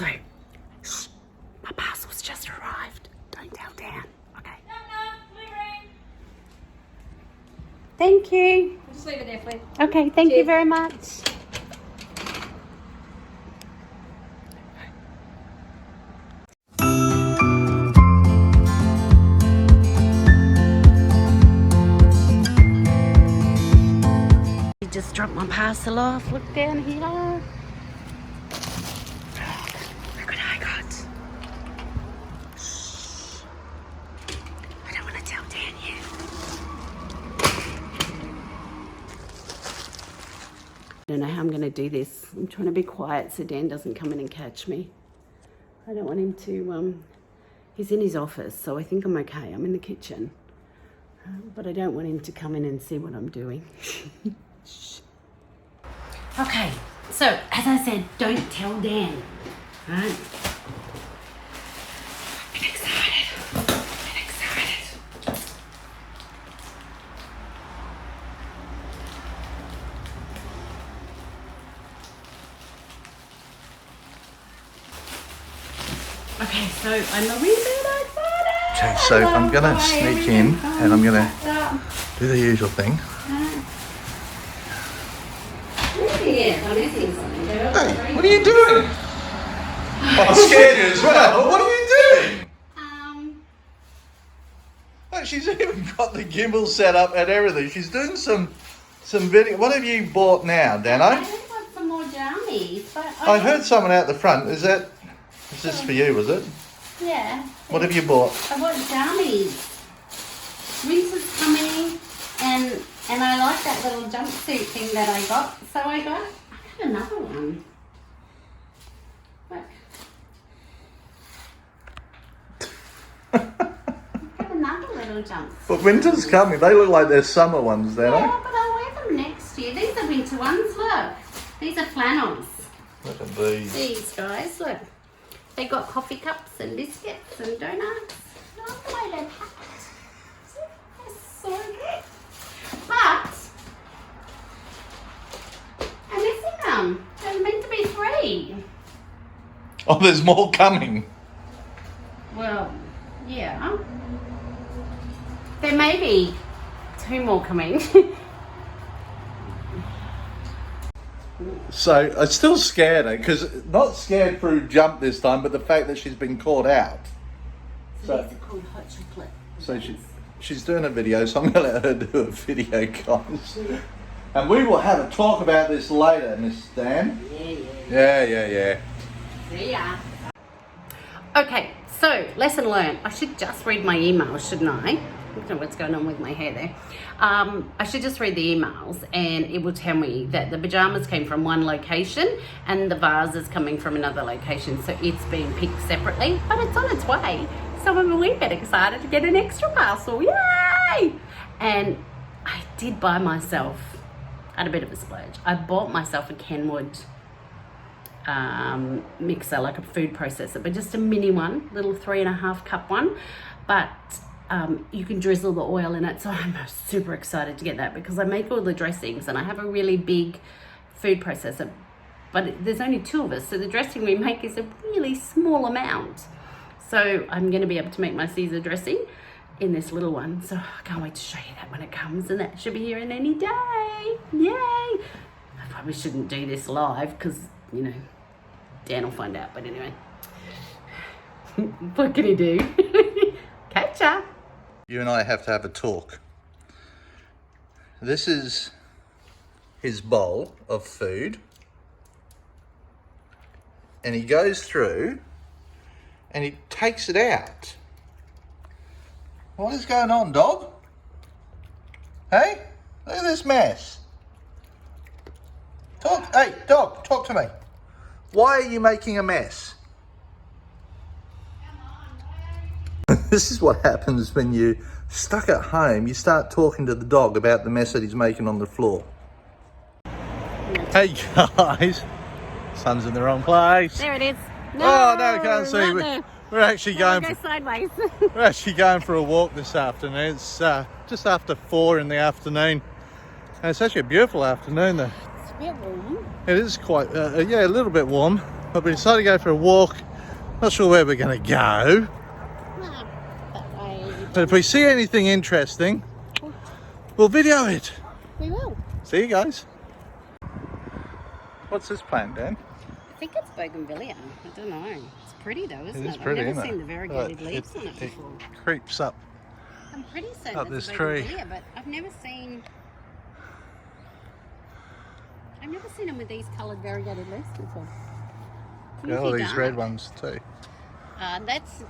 So, shh, my parcel's just arrived. Don't tell Dan, okay? Thank you. I'll just leave it there for you. Okay, thank you very much. Just dropped my parcel off. Look down here. Look what I got. Shh. I don't want to tell Dan yet. I don't know how I'm going to do this. I'm trying to be quiet so Dan doesn't come in and catch me. I don't want him to, he's in his office, so I think I'm okay. I'm in the kitchen. But I don't want him to come in and see what I'm doing. Okay, so as I said, don't tell Dan, right? I'm excited. Okay, so I'm a wee bit excited. Okay, so I'm gonna sneak in and I'm gonna do the usual thing. Hey, what are you doing? I'm scared you as well. What are you doing? Look, she's even got the gimbal set up and everything. She's doing some video. What have you bought now, Dannii? I just want some more jammies, but I heard someone out the front. Is this for you, was it? Yeah. What have you bought? I bought jammies. Winter's coming, and I like that little jumpsuit thing that I got, so I got another one. Look. I got another little jumpsuit. But winter's coming. They look like they're summer ones, don't Yeah, but I'll wear them next year. These are winter ones, look. These are flannels. Look at these. These guys, look. They got coffee cups and biscuits and donuts. Oh, the way they're packed. They're so good. But I'm missing them. They're meant to be 3. Oh, there's more coming. Well, yeah. There may be 2 more coming. So I'm still scared, because not scared through jump this time, but the fact that she's been caught out. So these are called hot chocolate. So she's doing a video, so I'm going to let her do a video, guys. And we will have a talk about this later, Miss Dan. Yeah. See ya. Okay, so lesson learned. I should just read my emails, shouldn't I? I don't know what's going on with my hair there. I should just read the emails and it will tell me that the pajamas came from one location and the vase is coming from another location. So it's being picked separately, but it's on its way. So I'm a wee bit excited to get an extra parcel. Yay! And I did buy myself, I had a bit of a splurge. I bought myself a Kenwood mixer, like a food processor, but just a mini one, little 3.5 cup one. But you can drizzle the oil in it, so I'm super excited to get that because I make all the dressings and I have a really big food processor, but there's only 2 of us, so the dressing we make is a really small amount. So I'm going to be able to make my Caesar dressing in this little one, so I can't wait to show you that when it comes, and that should be here in any day. Yay! I probably shouldn't do this live because, you know, Dan will find out, but anyway. What can he do? Catch ya! You and I have to have a talk. This is his bowl of food. And he goes through and he takes it out. What is going on, dog? Hey? Look at this mess. Hey, dog, talk to me. Why are you making a mess? This is what happens when you're stuck at home. You start talking to the dog about the mess that he's making on the floor. Hey guys, sun's in the wrong place. There it is. No, Oh no, I can't see. Right We're actually going. go sideways. We're actually going for a walk this afternoon. It's just after 4 in the afternoon, and it's actually a beautiful afternoon. Though It's a bit warm. it is quite, yeah, a little bit warm. but we decided to go for a walk. Not sure where we're going to go. No, but But if we see anything interesting, we'll video it. we will. See you guys. What's this plant, Dan? I think it's bougainvillea. I don't know. It's pretty though, isn't it? It is pretty, I've never isn't seen it? the variegated Look, leaves on it before. It creeps up. I'm pretty certain Up it's this a tree. bougainvillea, but I've never seen them with these coloured variegated leaves before. Yeah, all these red ones too. That's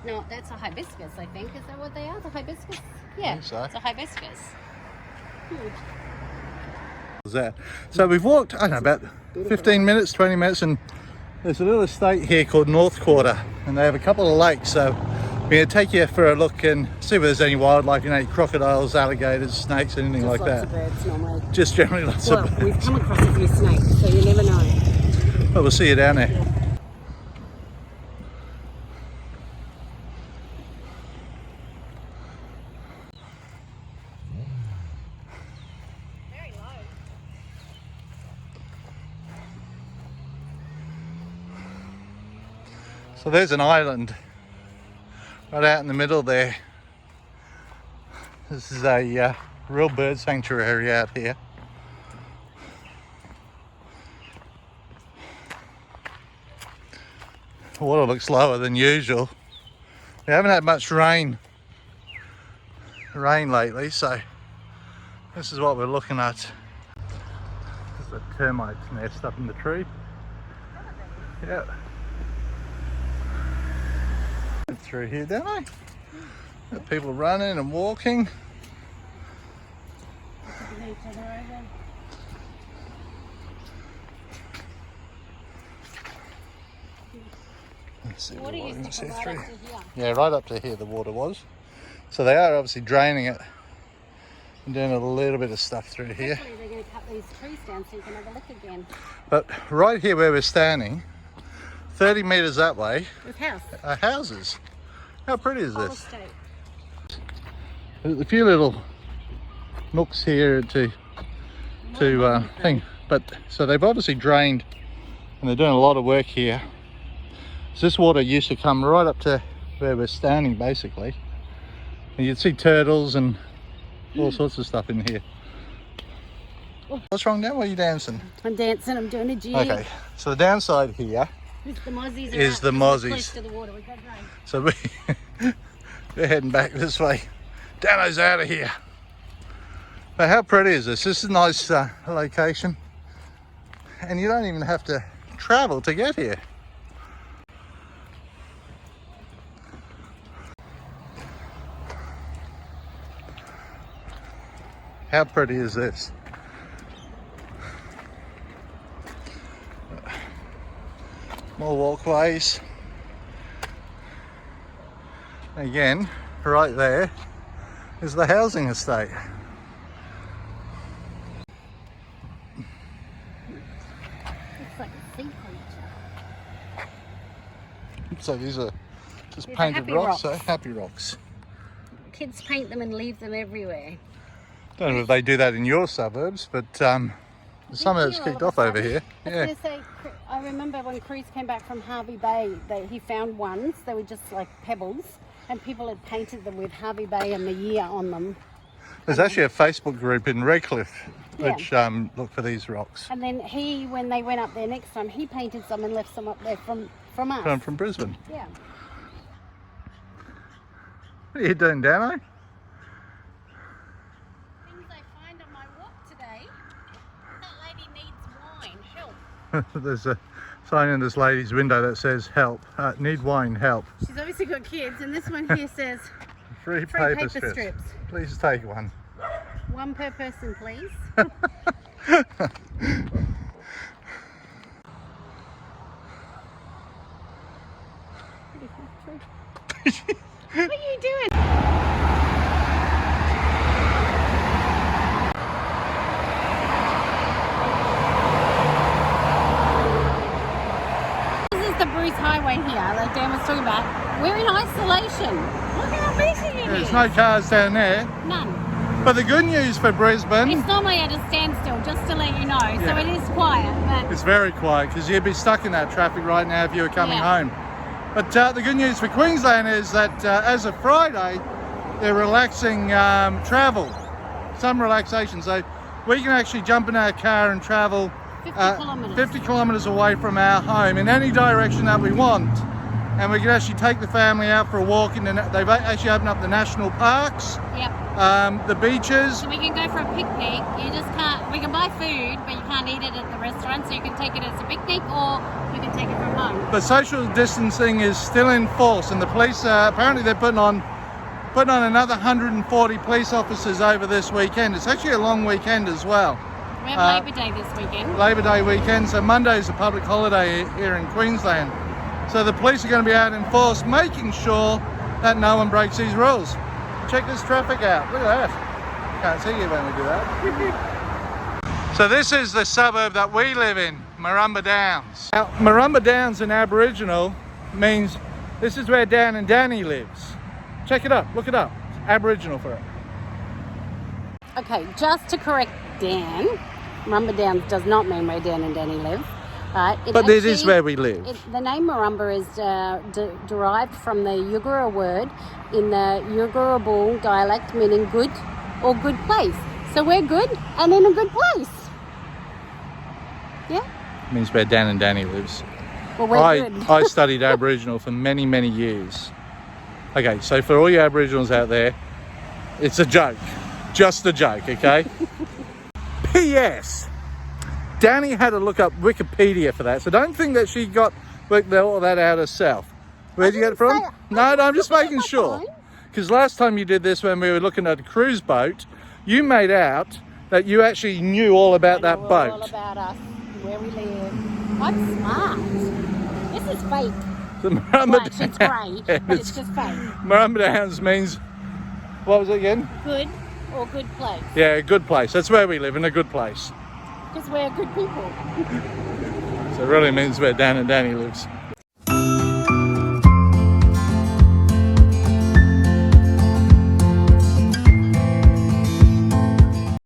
a hibiscus, I think. Is that what they are? The hibiscus? Yeah, think so. it's a hibiscus. Was that? So we've walked, I don't know, about 15 minutes, 20 minutes, and there's a little estate here called North Quarter, and they have a couple of lakes. So we're going to take you for a look and see if there's any wildlife, any crocodiles, alligators, snakes, anything Just like lots that. of birds normally. Just generally lots Well, of birds. we've come across a few snakes, so you never know. But we'll see you down there. Very low. So there's an island right out in the middle there. This is a real bird sanctuary out here. The water looks lower than usual. We haven't had much rain lately, so this is what we're looking at. There's a termite nest up in the tree. Yeah. Through here, don't I? Got people running and walking. Let's see Water what we used can to see come right through. up to here. Yeah, right up to here the water was. So they are obviously draining it and doing a little bit of stuff through here. Hopefully they're going to cut these trees down so you can have a look again. But right here where we're standing, 30 metres that way, With house. are houses. How pretty is Whole this? estate. There's a few little nooks here to thing, but so they've obviously drained and they're doing a lot of work here. So this water used to come right up to where we're standing basically, and you'd see turtles and all sorts of stuff in here. What's wrong now? Why are you dancing? I'm dancing, I'm doing a jig. Okay, so the downside here The mozzies is the mozzies. To the water. We've got rain. So we're heading back this way. Dano's out of here. But how pretty is this? This is a nice location. And you don't even have to travel to get here. How pretty is this? More walkways. Again, right there is the housing estate. It's like a sea creature. So these are just These are painted happy rocks, rocks. so happy rocks. Kids paint them and leave them everywhere. Don't know if they do that in your suburbs, but some of it's Here all kicked of a off over sudden. here. I was Yeah. going to say, I remember when Cruz came back from Harvey Bay, he found ones. They were just like pebbles, and people had painted them with Harvey Bay and the year on them. There's actually a Facebook group in Redcliffe Yeah. which look for these rocks. And then when they went up there next time, he painted some and left some up there from us. From Brisbane. Yeah. What are you doing, Dano? Things I find on my walk today. That lady needs wine. Help. There's a sign in this lady's window that says help, need wine, help. She's obviously got kids, and this one here says Free free paper paper strips. strips. Please take one. One per person, please. What are you doing? This is the Bruce Highway here, like Dan was talking about. We're in isolation. Look how busy it is. There's no cars down there. None. But the good news for Brisbane, It's normally at a standstill, just to let you know. So Yeah. it is quiet, but it's very quiet because you'd be stuck in that traffic right now if you were coming Yeah. home. But the good news for Queensland is that as of Friday, they're relaxing travel, some relaxation. So we can actually jump in our car and travel 50 kilometres. 50 kilometres away from our home in any direction that we want. And we can actually take the family out for a walk. They've actually opened up the national parks, Yep. the beaches. So we can go for a picnic. You just can't. We can buy food, but you can't eat it at the restaurant. So you can take it as a picnic, or you can take it from home. But social distancing is still in force, and the police apparently they're putting on another 140 police officers over this weekend. It's actually a long weekend as well. We have Labor Day this weekend. Labor Day weekend, so Monday is a public holiday here in Queensland. So the police are going to be out in force, making sure that no one breaks these rules. Check this traffic out. Look at that. Can't see you when we do that. So this is the suburb that we live in, Marumba Downs. Now, Marumba Downs in Aboriginal means this is where Dan and Dannii lives. Check it up. Look it up. It's Aboriginal for it. Okay, just to correct Dan, Marumba Downs does not mean where Dan and Dannii live. Right? But it is where we live. The name Marumba is derived from the Yugara word in the Yugarabul dialect, meaning good or good place. So we're good and in a good place. Yeah? It means where Dan and Dannii lives. Well, we're good. I studied Aboriginal for many, many years. Okay, so for all you Aboriginals out there, it's a joke. Just a joke, okay? P.S. Dannii had to look up Wikipedia for that, so don't think that she worked all that out herself. Where'd you get it from? No, I'm just making sure. Because last time you did this when we were looking at a cruise boat, you made out that you actually knew all about that boat. All about us, where we live. I'm smart. This is fake. The Marumba Well, actually, it's grey, but it's just fake. Marumba Downs means, what was it again? Good or good place. Yeah, a good place. That's where we live, in a good place. Because we're good people. So it really means where Dan and Dannii lives.